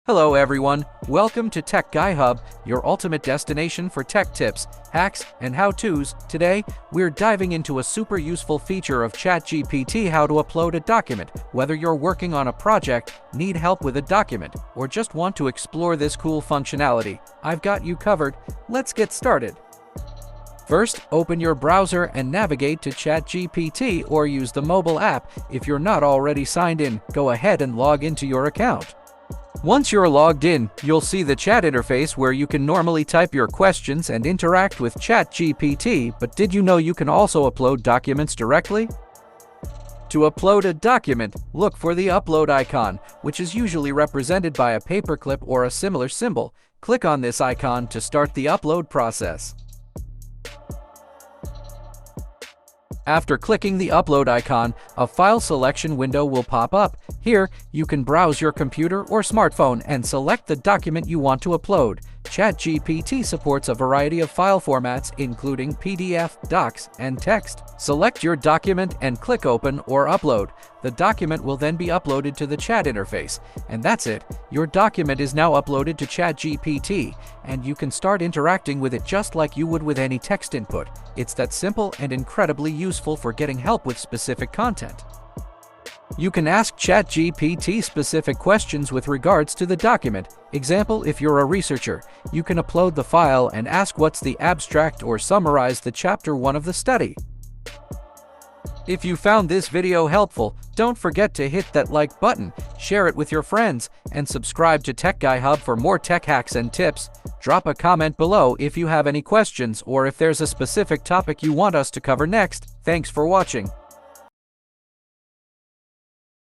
Hello everyone, welcome to Tech Guy Hub, your ultimate destination for tech tips, hacks, and how-tos. Today, we're diving into a super useful feature of ChatGPT: how to upload a document. Whether you're working on a project, need help with a document, or just want to explore this cool functionality, I've got you covered. Let's get started. First, open your browser and navigate to ChatGPT or use the mobile app. If you're not already signed in, go ahead and log into your account. Once you're logged in, you'll see the chat interface where you can normally type your questions and interact with ChatGPT, but did you know you can also upload documents directly? To upload a document, look for the upload icon, which is usually represented by a paperclip or a similar symbol. Click on this icon to start the upload process. After clicking the upload icon, a file selection window will pop up. Here, you can browse your computer or smartphone and select the document you want to upload. ChatGPT supports a variety of file formats, including PDF, docs, and text. Select your document and click Open or Upload. The document will then be uploaded to the chat interface. And that's it. Your document is now uploaded to ChatGPT, and you can start interacting with it just like you would with any text input. It's that simple and incredibly useful for getting help with specific content. You can ask ChatGPT specific questions with regards to the document. Example, if you're a researcher, you can upload the file and ask what's the abstract or summarize the chapter 1 of the study. If you found this video helpful, don't forget to hit that like button, share it with your friends, and subscribe to Tech Guy Hub for more tech hacks and tips. Drop a comment below if you have any questions or if there's a specific topic you want us to cover next. Thanks for watching.